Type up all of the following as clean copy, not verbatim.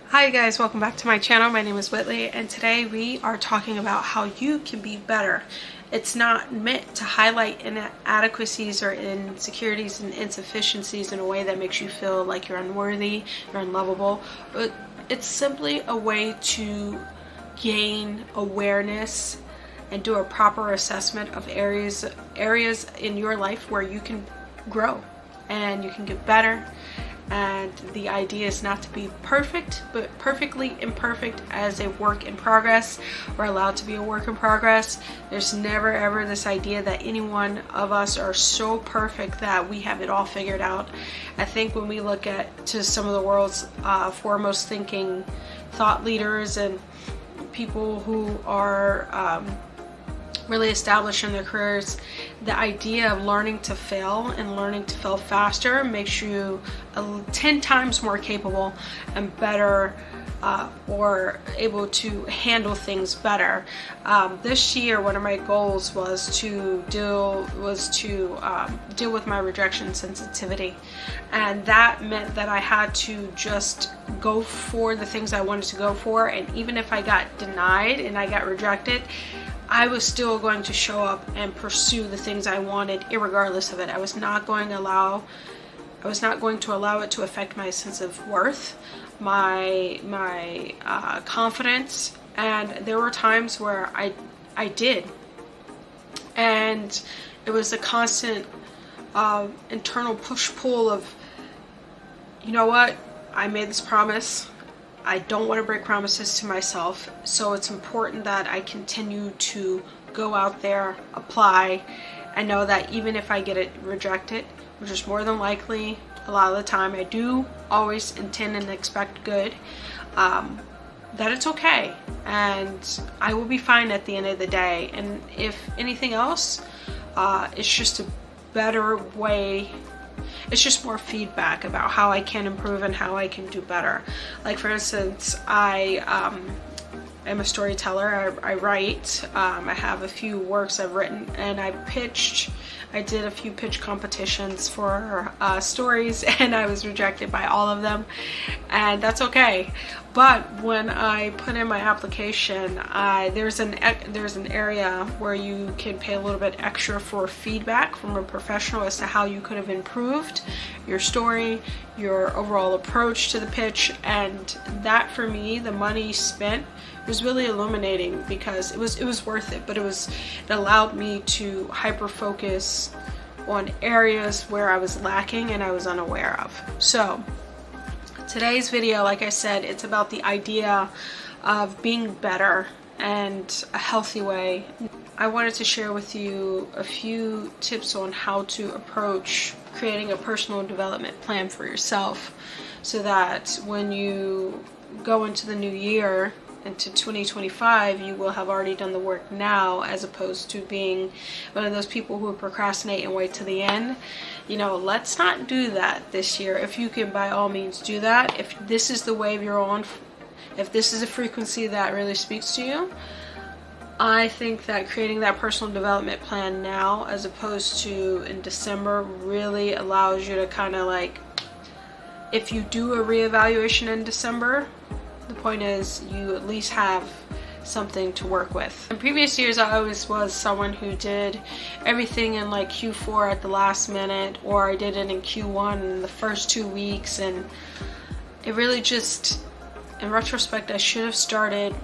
Hi guys, welcome back to my channel. My name is Whitley and today we are talking about how you can be better. It's not meant to highlight inadequacies or insecurities and insufficiencies in a way that makes you feel like you're unworthy, you're unlovable, but it's simply a way to gain awareness and do a proper assessment of areas in your life where you can grow and you can get better. And the idea is not to be perfect, but perfectly imperfect as a work in progress. We're allowed to be a work in progress. There's never ever this idea that any one of us are so perfect that we have it all figured out. I think when we look to some of the world's foremost thinking thought leaders and people who are really established in their careers, the idea of learning to fail and learning to fail faster makes you 10 times more capable and better, or able to handle things better. This year, one of my goals was to deal with my rejection sensitivity, and that meant that I had to just go for the things I wanted to go for, and even if I got denied and I got rejected, I was still going to show up and pursue the things I wanted irregardless of it. I was not going to allow it to affect my sense of worth, my confidence, and there were times where I did, and it was a constant internal push-pull of, you know what, I made this promise. I don't want to break promises to myself, so it's important that I continue to go out there, apply, and know that even if I get it rejected, which is more than likely a lot of the time, I do always intend and expect good, that it's okay, and I will be fine at the end of the day. And if anything else, it's just a better way. It's just more feedback about how I can improve and how I can do better. Like, for instance, I am a storyteller. I write. I have a few works I've written, and I did a few pitch competitions for stories, and I was rejected by all of them, and that's okay. But when I put in my application, there's an area where you can pay a little bit extra for feedback from a professional as to how you could have improved your story, your overall approach to the pitch. And that, for me, the money spent was really illuminating, because it was worth it. But it allowed me to hyper focus on areas where I was lacking and I was unaware of. So today's video, like I said, it's about the idea of being better and a healthy way. I wanted to share with you a few tips on how to approach creating a personal development plan for yourself, so that when you go into the new year, into 2025, you will have already done the work now, as opposed to being one of those people who procrastinate and wait to the end. You know, let's not do that this year. If you can, by all means, do that. If this is the wave you're on, if this is a frequency that really speaks to you, I think that creating that personal development plan now, as opposed to in December, really allows you to kind of, like, if you do a reevaluation in December, the point is you at least have something to work with. In previous years, I always was someone who did everything in like Q4 at the last minute, or I did it in Q1 in the first 2 weeks, and it really just, in retrospect, I should have started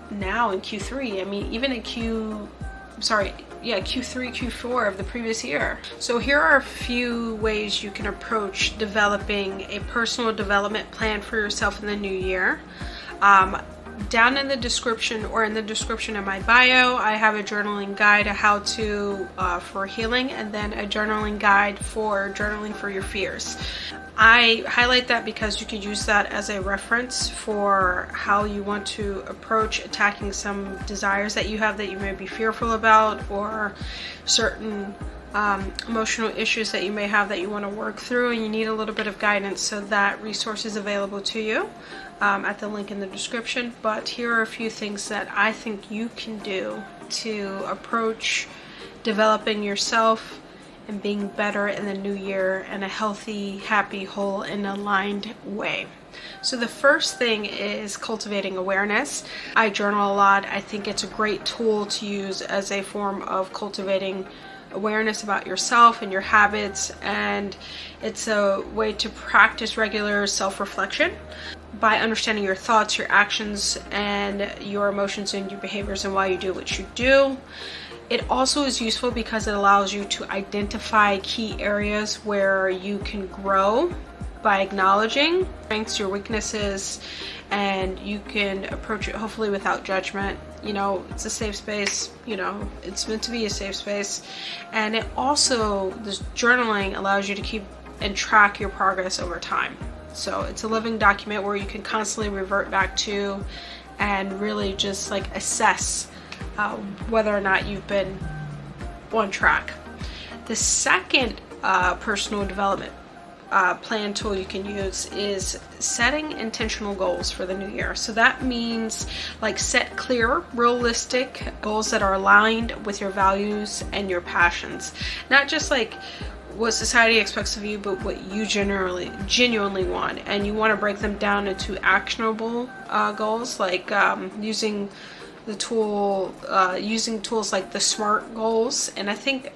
now in Q3. I mean, even in Q3, Q4 of the previous year. So here are a few ways you can approach developing a personal development plan for yourself in the new year. Down in the description, or in the description of my bio, I have a journaling guide how to for healing, and then a journaling guide for journaling for your fears. I highlight that because you could use that as a reference for how you want to approach attacking some desires that you have that you may be fearful about, or certain emotional issues that you may have that you want to work through and you need a little bit of guidance. So that resource is available to you at the link in the description. But here are a few things that I think you can do to approach developing yourself and being better in the new year in a healthy, happy, whole, and aligned way. So the first thing is cultivating awareness. I journal a lot. I think it's a great tool to use as a form of cultivating awareness about yourself and your habits, and it's a way to practice regular self-reflection by understanding your thoughts, your actions, and your emotions and your behaviors and why you do what you do. It also is useful because it allows you to identify key areas where you can grow by acknowledging strengths, your weaknesses, and you can approach it hopefully without judgment. You know, it's a safe space, you know, it's meant to be a safe space. And it also, this journaling allows you to keep and track your progress over time. So it's a living document where you can constantly revert back to and really just like assess whether or not you've been on track. The second personal development plan tool you can use is setting intentional goals for the new year. So that means like set clear, realistic goals that are aligned with your values and your passions. Not just like what society expects of you, but what you genuinely want. And you want to break them down into actionable goals, like using tools like the SMART goals. And I think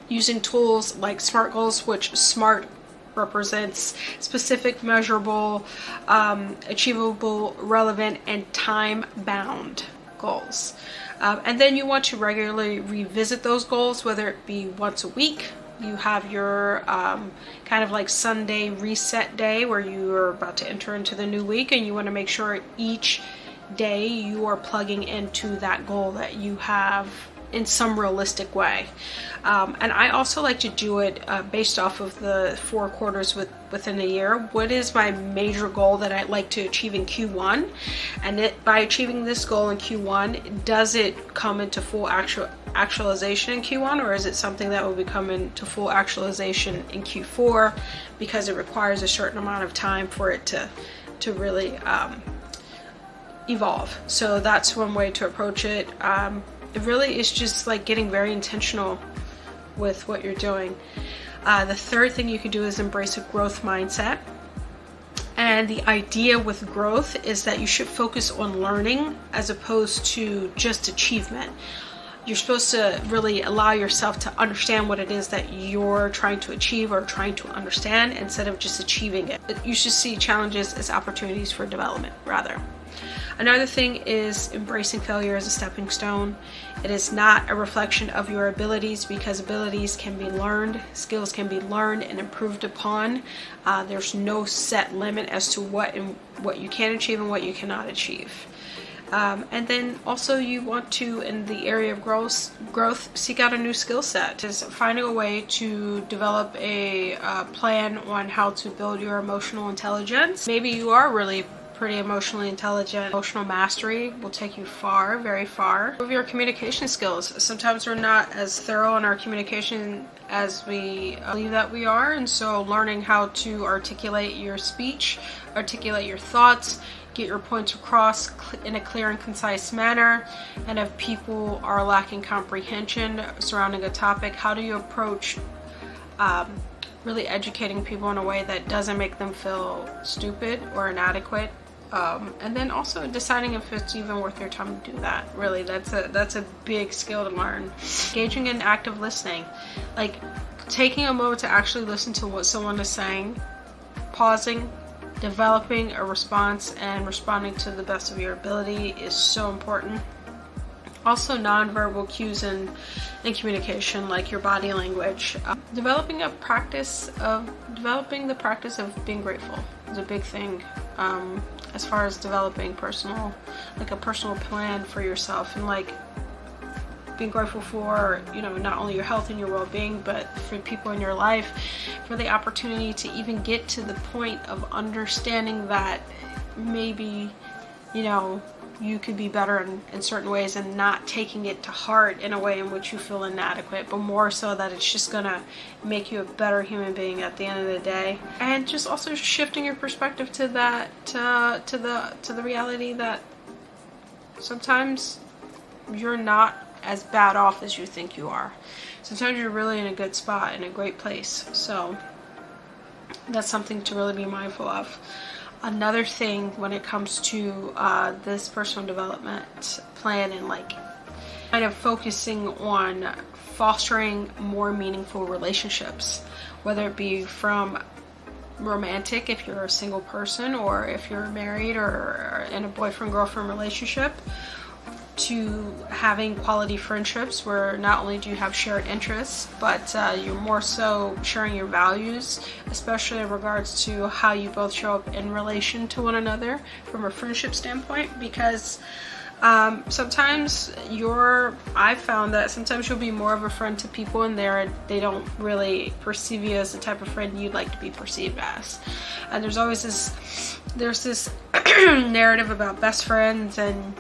using tools like SMART goals, which SMART represents specific, measurable, achievable, relevant, and time-bound goals. And then you want to regularly revisit those goals, whether it be once a week. You have your kind of like Sunday reset day where you are about to enter into the new week, and you want to make sure each day you are plugging into that goal that you have in some realistic way. And I also like to do it based off of the 4 quarters within a year. What is my major goal that I'd like to achieve in Q1? And by achieving this goal in Q1, does it come into full actualization in Q1, or is it something that will be coming to full actualization in Q4 because it requires a certain amount of time for it to really evolve? So that's one way to approach it. It really is just like getting very intentional with what you're doing. The third thing you can do is embrace a growth mindset. And the idea with growth is that you should focus on learning as opposed to just achievement. You're supposed to really allow yourself to understand what it is that you're trying to achieve or trying to understand instead of just achieving it. You should see challenges as opportunities for development, rather. Another thing is embracing failure as a stepping stone. It is not a reflection of your abilities, because abilities can be learned, skills can be learned and improved upon. There's no set limit as to what you can achieve and what you cannot achieve. And then also you want to, in the area of growth, seek out a new skill set. Is finding a way to develop a plan on how to build your emotional intelligence. Maybe you are really pretty emotionally intelligent. Emotional mastery will take you far, very far. Improve your communication skills. Sometimes we're not as thorough in our communication as we believe that we are, and so learning how to articulate your speech, articulate your thoughts, get your points across in a clear and concise manner. And if people are lacking comprehension surrounding a topic, how do you approach really educating people in a way that doesn't make them feel stupid or inadequate? And then also deciding if it's even worth your time to do that. Really, that's a big skill to learn. Engaging in active listening, like taking a moment to actually listen to what someone is saying, pausing, developing a response, and responding to the best of your ability is so important. Also, nonverbal cues in communication, like your body language. Developing the practice of being grateful is a big thing. As far as developing a personal plan for yourself, and like being grateful for, not only your health and your well-being, but for people in your life, for the opportunity to even get to the point of understanding that maybe, you could be better in certain ways, and not taking it to heart in a way in which you feel inadequate, but more so that it's just gonna make you a better human being at the end of the day. And just also shifting your perspective to that, to the reality that sometimes you're not as bad off as you think you are. Sometimes you're really in a good spot, in a great place. So That's something to really be mindful of. Another thing when it comes to this personal development plan, and like kind of focusing on fostering more meaningful relationships, whether it be from romantic if you're a single person, or if you're married or in a boyfriend-girlfriend relationship, to having quality friendships where not only do you have shared interests, but you're more so sharing your values, especially in regards to how you both show up in relation to one another from a friendship standpoint. Because sometimes I've found that sometimes you'll be more of a friend to people and they don't really perceive you as the type of friend you'd like to be perceived as. And there's always this narrative about best friends and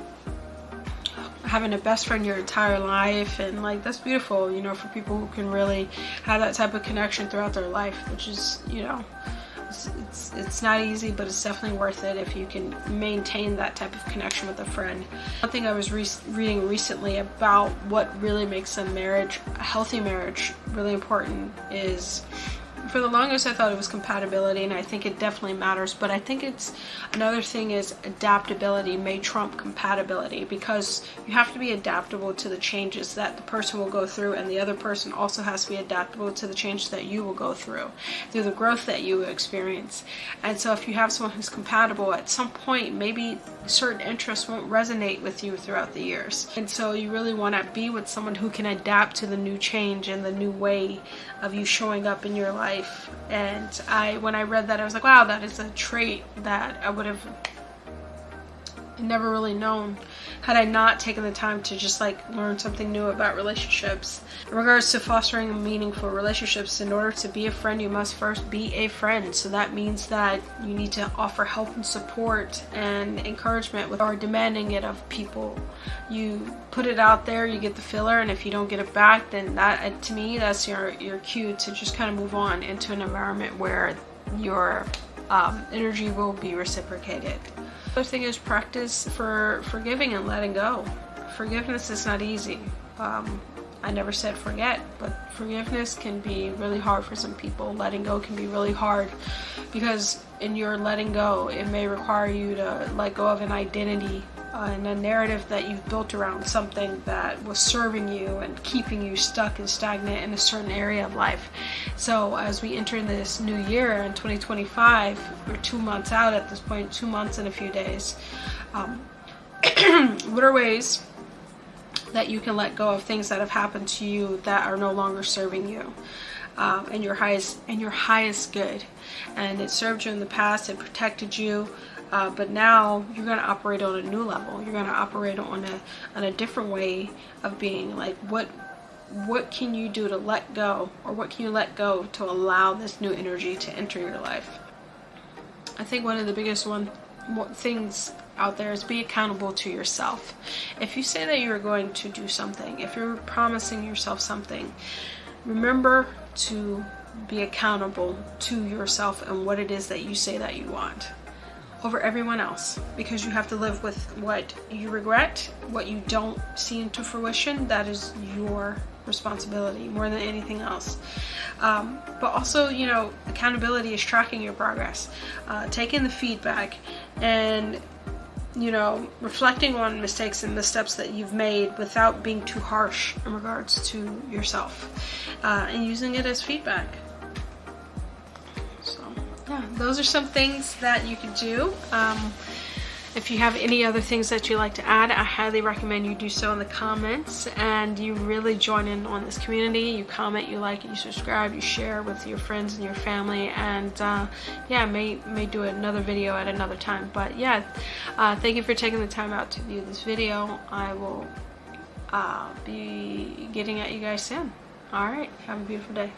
having a best friend your entire life, and like that's beautiful, you know, for people who can really have that type of connection throughout their life, which is, you know, it's not easy, but it's definitely worth it if you can maintain that type of connection with a friend. One thing I was reading recently about what really makes a healthy marriage really important is, for the longest I thought it was compatibility, and I think it definitely matters, but I think it's another thing is adaptability may trump compatibility, because you have to be adaptable to the changes that the person will go through, and the other person also has to be adaptable to the changes that you will go through the growth that you will experience. And so if you have someone who's compatible, at some point maybe certain interests won't resonate with you throughout the years, and so you really want to be with someone who can adapt to the new change and the new way of you showing up in your life. And when I read that, I was like, wow, that is a trait that I would have never really known had I not taken the time to just like learn something new about relationships. In regards to fostering meaningful relationships, in order to be a friend, you must first be a friend. So that means that you need to offer help and support and encouragement without demanding it of people. You put it out there, you get the filler, and if you don't get it back, then that, to me, that's your cue to just kind of move on into an environment where your energy will be reciprocated. The other thing is practice for forgiving and letting go. Forgiveness is not easy. I never said forget, but forgiveness can be really hard for some people. Letting go can be really hard, because in your letting go, it may require you to let go of an identity and a narrative that you've built around something that was serving you and keeping you stuck and stagnant in a certain area of life. So as we enter this new year in 2025, we're 2 months out at this point, 2 months and a few days. What are ways that you can let go of things that have happened to you that are no longer serving you and your highest good? And it served you in the past, it protected you, but now you're going to operate on a new level. You're going to operate on a different way of being. Like what can you do to let go, or what can you let go to allow this new energy to enter your life? I think one of the biggest things out there is be accountable to yourself. If you say that you're going to do something, if you're promising yourself something, remember to be accountable to yourself and what it is that you say that you want over everyone else, because you have to live with what you regret, what you don't see into fruition. That is your responsibility more than anything else. But also, you know, accountability is tracking your progress, taking the feedback, and you know, reflecting on mistakes and missteps that you've made without being too harsh in regards to yourself, and using it as feedback. So yeah, those are some things that you can do. If you have any other things that you'd like to add, I highly recommend you do so in the comments, and you really join in on this community. You comment, you like it, you subscribe, you share with your friends and your family, and yeah, may do another video at another time. But yeah, thank you for taking the time out to view this video. I will be getting at you guys soon. Alright, have a beautiful day.